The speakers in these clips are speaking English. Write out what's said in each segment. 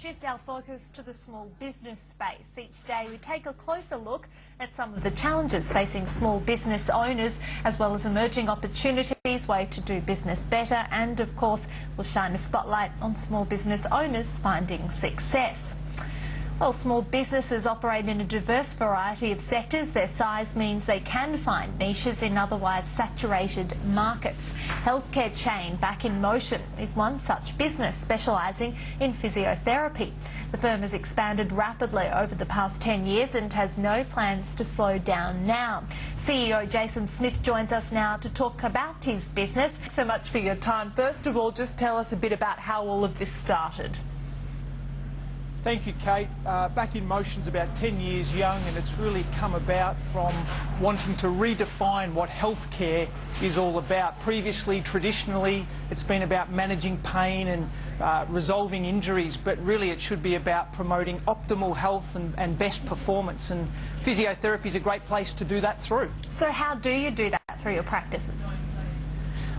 shift our focus to the small business space. Each day we take a closer look at some of the challenges facing small business owners, as well as emerging opportunities, ways to do business better, and of course we'll shine a spotlight on small business owners finding success. Well, small businesses operate in a diverse variety of sectors. Their size means they can find niches in otherwise saturated markets. Healthcare chain Back in Motion is one such business specialising in physiotherapy. The firm has expanded rapidly over the past 10 years and has no plans to slow down now. CEO Jason Smith joins us now to talk about his business. Thanks so much for your time. First of all, just tell us a bit about how all of this started. Thank you, Kate. Back in Motion's about 10 years young, and it's really come about from wanting to redefine what healthcare is all about. Previously, traditionally, it's been about managing pain and resolving injuries, but really it should be about promoting optimal health and best performance, and physiotherapy is a great place to do that through. So how do you do that through your practices?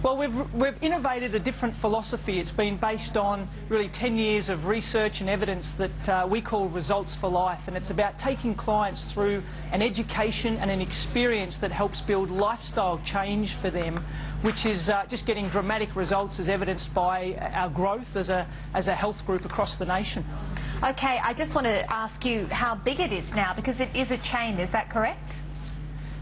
Well, we've innovated a different philosophy. It's been based on really 10 years of research and evidence that we call Results for Life, and it's about taking clients through an education and an experience that helps build lifestyle change for them, which is just getting dramatic results as evidenced by our growth as a health group across the nation. Okay, I just want to ask you how big it is now, because it is a chain, is that correct?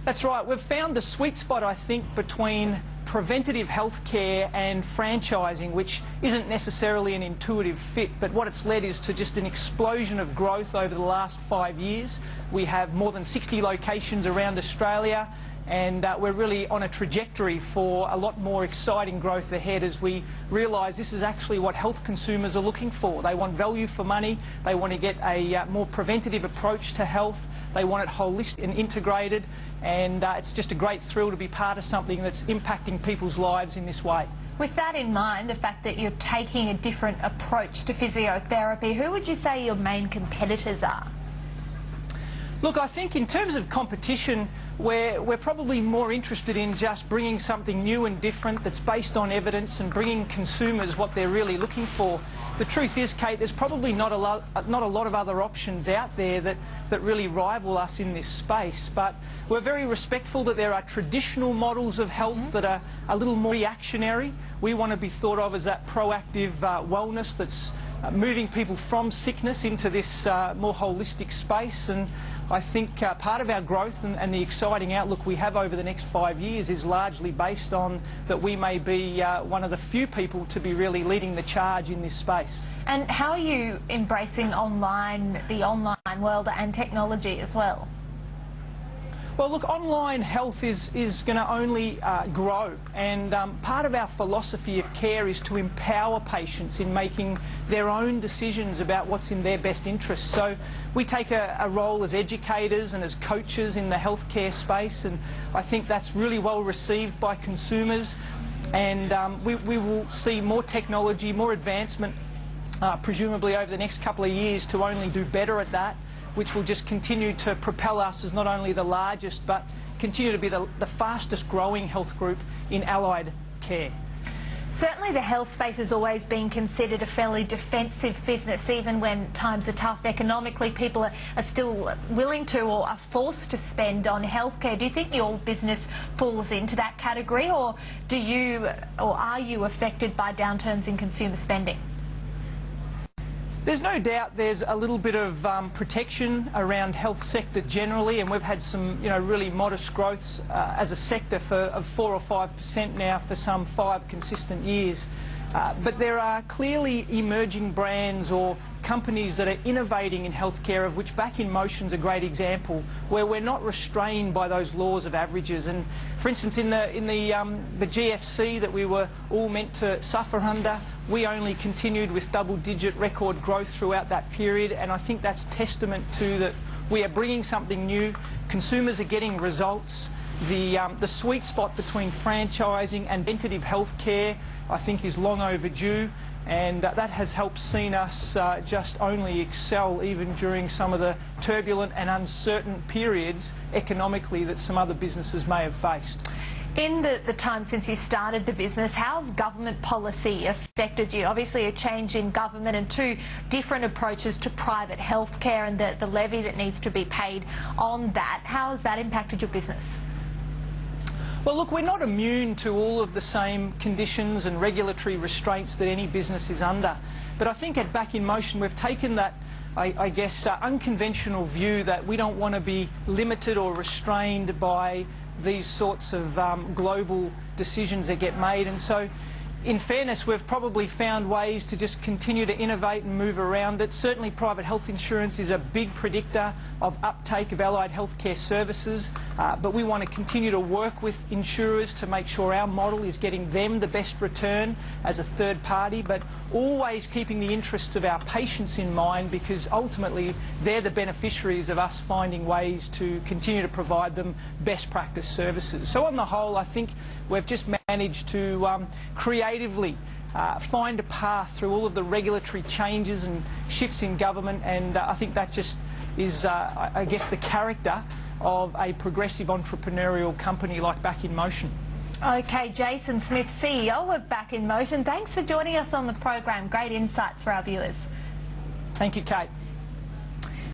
That's right. We've found the sweet spot, I think, between preventative health care and franchising, which isn't necessarily an intuitive fit, but what it's led is to just an explosion of growth over the last 5 years. We have more than 60 locations around Australia, and we're really on a trajectory for a lot more exciting growth ahead as we realise this is actually what health consumers are looking for. They want value for money, they want to get a more preventative approach to health, they want it holistic and integrated, and it's just a great thrill to be part of something that's impacting people's lives in this way. With that in mind, the fact that you're taking a different approach to physiotherapy, who would you say your main competitors are? Look, I think in terms of competition, we're probably more interested in just bringing something new and different that's based on evidence and bringing consumers what they're really looking for. The truth is, Kate, there's probably not a lot of other options out there that really rival us in this space, but we're very respectful that there are traditional models of health that are a little more reactionary. We want to be thought of as that proactive wellness that's moving people from sickness into this more holistic space, and I think part of our growth and the exciting outlook we have over the next 5 years is largely based on that we may be one of the few people to be really leading the charge in this space. And how are you embracing the online world and technology as well? Well, look, online health is going to only grow, and part of our philosophy of care is to empower patients in making their own decisions about what's in their best interest. So we take a role as educators and as coaches in the healthcare space, and I think that's really well received by consumers, and we will see more technology, more advancement, presumably over the next couple of years to only do better at that, which will just continue to propel us as not only the largest but continue to be the fastest growing health group in allied care. Certainly the health space has always been considered a fairly defensive business. Even when times are tough economically, people are still willing to or are forced to spend on healthcare. Do you think your business falls into that category, or are you affected by downturns in consumer spending? There's no doubt there's a little bit of protection around health sector generally, and we've had some really modest growths as a sector of 4 or 5% now for some 5 consistent years. But there are clearly emerging brands or companies that are innovating in healthcare, of which Back in Motion's a great example, where we're not restrained by those laws of averages. And for instance, in the GFC that we were all meant to suffer under, we only continued with double-digit record growth throughout that period, and I think that's testament to that we are bringing something new. Consumers are getting results. The sweet spot between franchising and preventative health care, I think, is long overdue, and that has helped seen us just only excel even during some of the turbulent and uncertain periods economically that some other businesses may have faced. In the time since you started the business, how has government policy affected you? Obviously a change in government and two different approaches to private healthcare and the levy that needs to be paid on that. How has that impacted your business? Well, look, we're not immune to all of the same conditions and regulatory restraints that any business is under. But I think at Back in Motion we've taken that, I guess, unconventional view that we don't want to be limited or restrained by these sorts of global decisions that get made. And so, in fairness, we've probably found ways to just continue to innovate and move around it. Certainly private health insurance is a big predictor of uptake of allied healthcare services, but we want to continue to work with insurers to make sure our model is getting them the best return as a third party, but always keeping the interests of our patients in mind, because ultimately they're the beneficiaries of us finding ways to continue to provide them best practice services. So on the whole, I think we've just managed to creatively find a path through all of the regulatory changes and shifts in government, and I think that just is, I guess, the character of a progressive entrepreneurial company like Back in Motion. Okay, Jason Smith, CEO of Back in Motion, thanks for joining us on the program. Great insights for our viewers. Thank you, Kate.